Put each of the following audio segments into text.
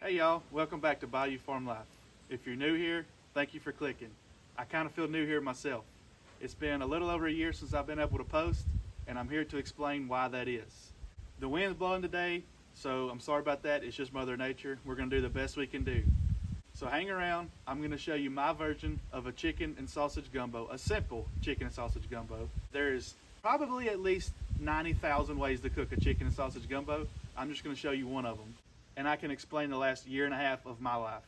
Hey y'all, welcome back to Bayou Farm Life. If you're new here, thank you for clicking. I kind of feel new here myself. It's been a little over a year since I've been able to post, and I'm here to explain why that is. The wind's blowing today, so I'm sorry about that. It's just Mother Nature. We're going to do the best we can do. So hang around. I'm going to show you my version of a chicken and sausage gumbo, a simple chicken and sausage gumbo. There's probably at least 90,000 ways to cook a chicken and sausage gumbo. I'm just going to show you one of them. And I can explain the last year and a half of my life.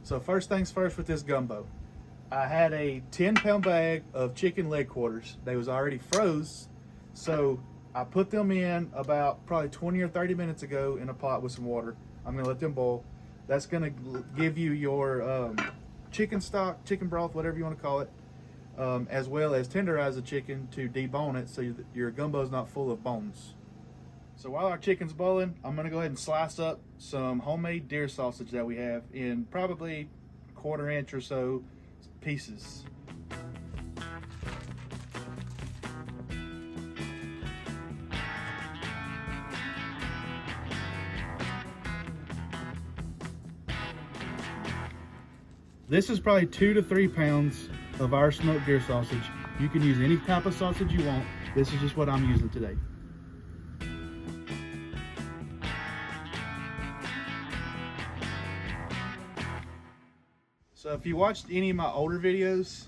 So first things first with this gumbo. I had a 10-pound bag of chicken leg quarters. They was already froze, so I put them in about probably 20 or 30 minutes ago in a pot with some water. I'm gonna let them boil. That's gonna give you your chicken stock, chicken broth, whatever you wanna call it, as well as tenderize the chicken to debone it so your gumbo is not full of bones. So while our chicken's boiling, I'm gonna go ahead and slice up some homemade deer sausage that we have in probably 1/4 inch or so pieces. This is probably 2 to 3 pounds of our smoked deer sausage. You can use any type of sausage you want. This is just what I'm using today. So if you watched any of my older videos,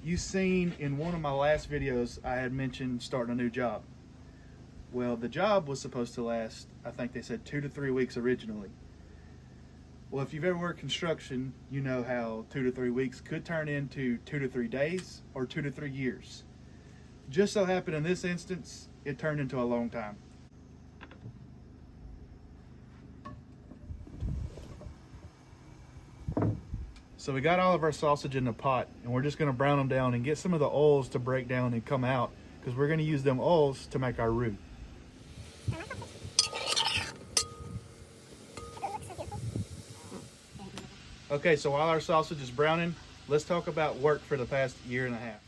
you've seen in one of my last videos I had mentioned starting a new job. Well, the job was supposed to last, I think they said 2 to 3 weeks originally. Well, if you've ever worked construction, you know how 2 to 3 weeks could turn into 2 to 3 days or 2 to 3 years. Just so happened in this instance, it turned into a long time. So we got all of our sausage in the pot, and we're just gonna brown them down and get some of the oils to break down and come out, because we're gonna use them oils to make our roux. Okay, so while our sausage is browning, let's talk about work for the past year and a half.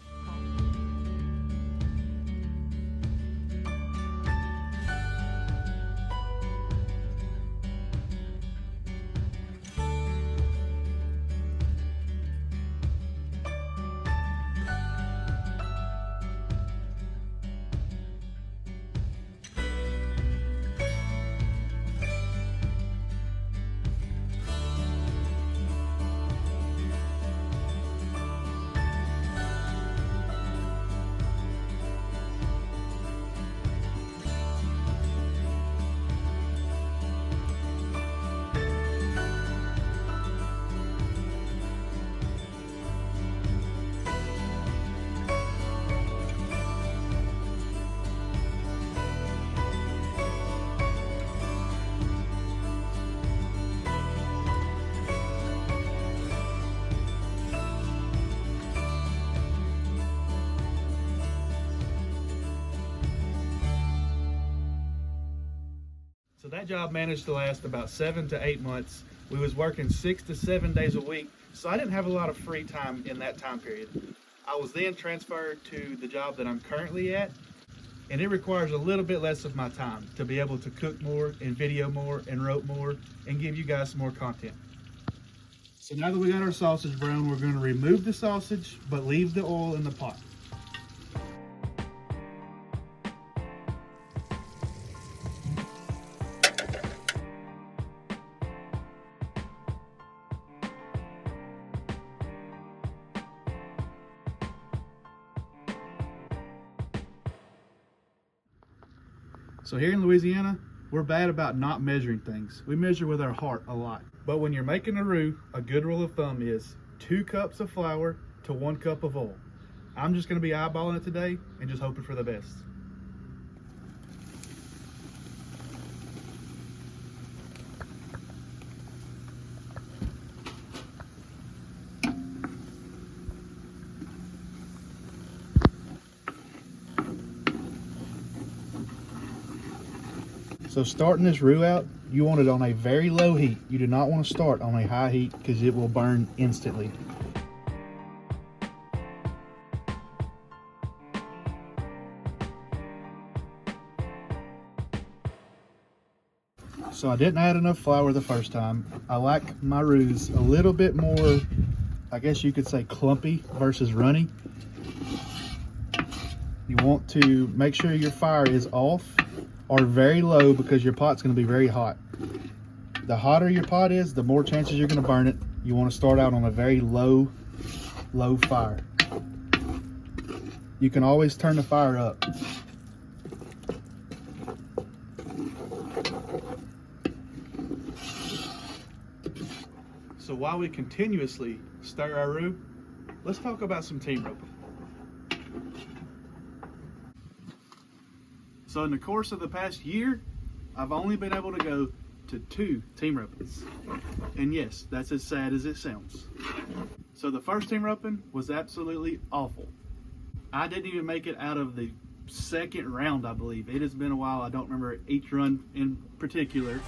So that job managed to last about 7 to 8 months. We was working 6 to 7 days a week, so I didn't have a lot of free time in that time period. I was then transferred to the job that I'm currently at, and it requires a little bit less of my time to be able to cook more and video more and rope more and give you guys some more content. So now that we got our sausage brown, we're going to remove the sausage but leave the oil in the pot. So here in Louisiana, we're bad about not measuring things. We measure with our heart a lot. But when you're making a roux, a good rule of thumb is 2 cups of flour to 1 cup of oil. I'm just gonna be eyeballing it today and just hoping for the best. So starting this roux out, you want it on a very low heat. You do not want to start on a high heat because it will burn instantly. So I didn't add enough flour the first time. I like my roux a little bit more, I guess you could say clumpy versus runny. You want to make sure your fire is off or very low because your pot's going to be very hot. The hotter your pot is, the more chances you're going to burn it. You want to start out on a very low fire. You can always turn the fire up. So while we continuously stir our roux, let's talk about some team roping. So in the course of the past year, I've only been able to go to 2 team ropings. And yes, that's as sad as it sounds. So the first team roping was absolutely awful. I didn't even make it out of the second round, I believe. It has been a while. I don't remember each run in particular.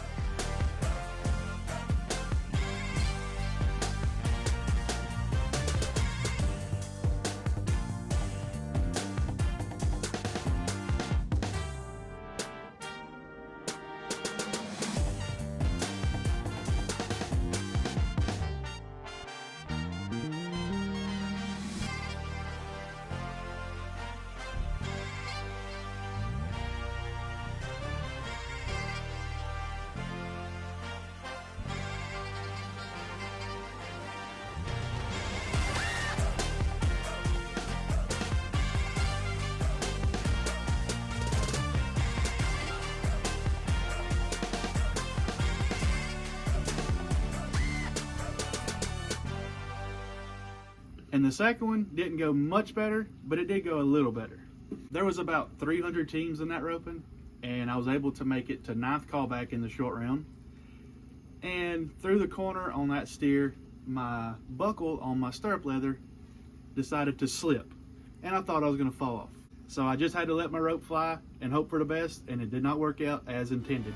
And the second one didn't go much better, but it did go a little better. There was about 300 teams in that roping, and I was able to make it to 9th callback in the short round. And through the corner on that steer, my buckle on my stirrup leather decided to slip, and I thought I was going to fall off. So I just had to let my rope fly and hope for the best, and it did not work out as intended.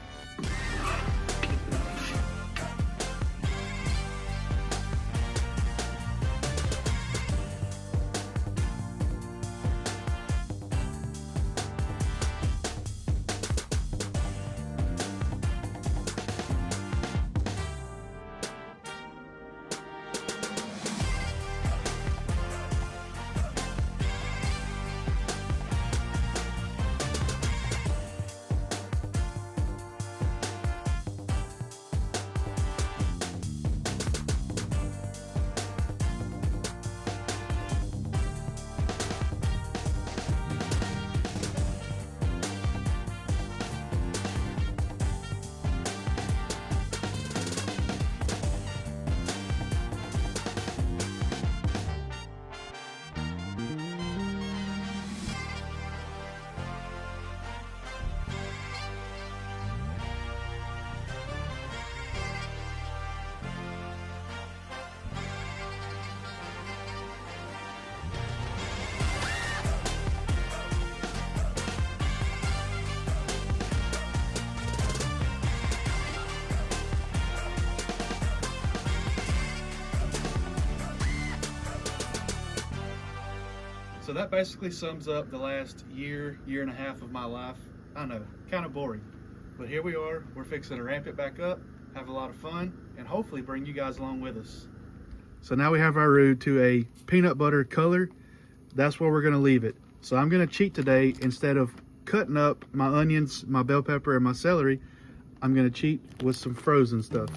So that basically sums up the last year and a half of my life. I know, kind of boring, but here we are. We're fixing to ramp it back up, have a lot of fun, and hopefully bring you guys along with us. So now we have our roux to a peanut butter color. That's where we're gonna leave it. So I'm gonna cheat today. Instead of cutting up my onions, my bell pepper, and my celery, I'm gonna cheat with some frozen stuff.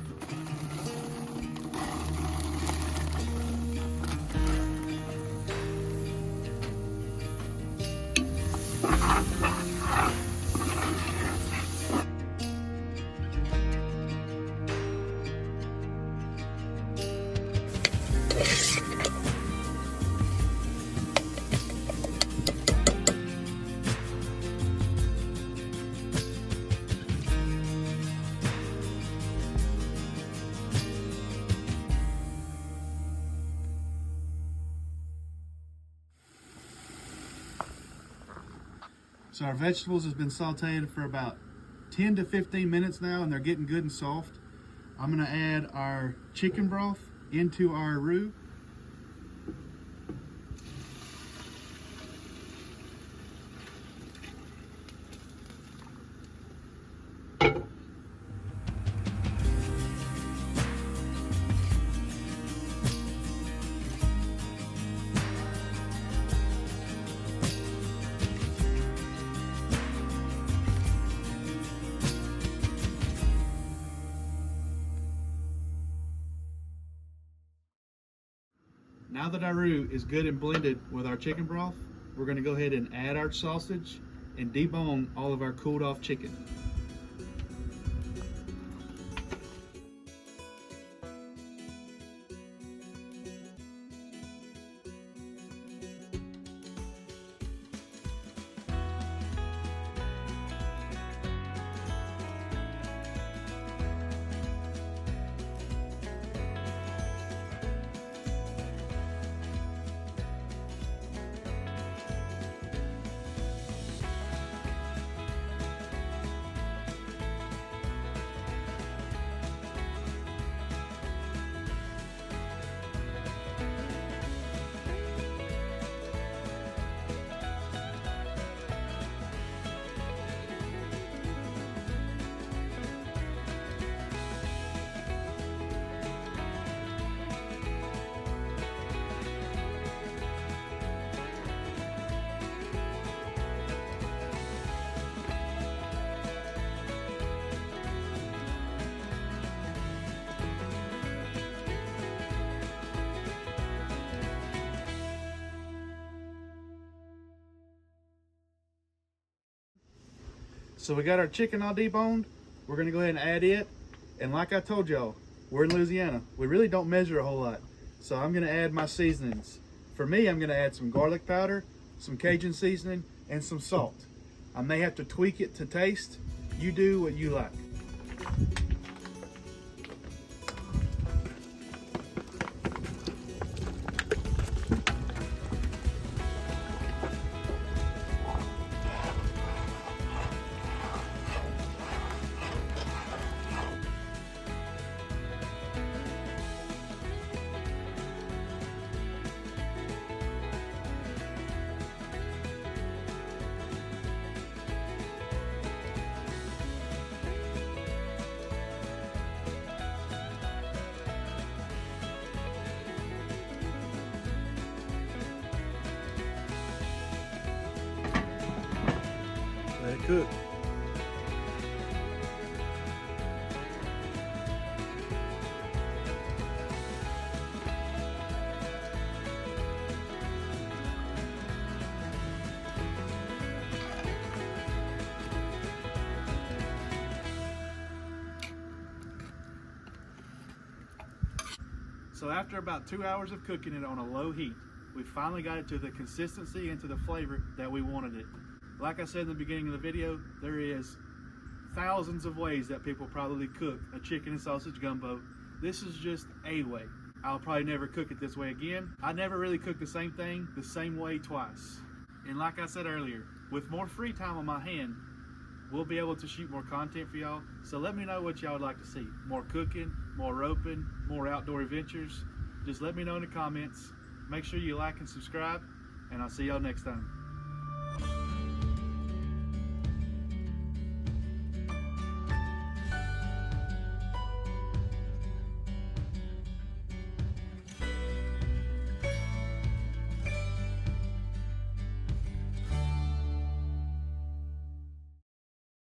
So our vegetables has been sauteed for about 10 to 15 minutes now, and they're getting good and soft. I'm gonna add our chicken broth into our roux. Now that our roux is good and blended with our chicken broth, we're going to go ahead and add our sausage and debone all of our cooled off chicken. So we got our chicken all deboned. We're gonna go ahead and add it. And like I told y'all, we're in Louisiana. We really don't measure a whole lot. So I'm gonna add my seasonings. For me, I'm gonna add some garlic powder, some Cajun seasoning, and some salt. I may have to tweak it to taste. You do what you like. Let it cook. So after about 2 hours of cooking it on a low heat, we finally got it to the consistency and to the flavor that we wanted it. Like I said in the beginning of the video, there is thousands of ways that people probably cook a chicken and sausage gumbo. This is just a way. I'll probably never cook it this way again. I never really cook the same thing the same way twice. And like I said earlier, with more free time on my hand, we'll be able to shoot more content for y'all. So let me know what y'all would like to see. More cooking, more roping, more outdoor adventures. Just let me know in the comments. Make sure you like and subscribe, and I'll see y'all next time.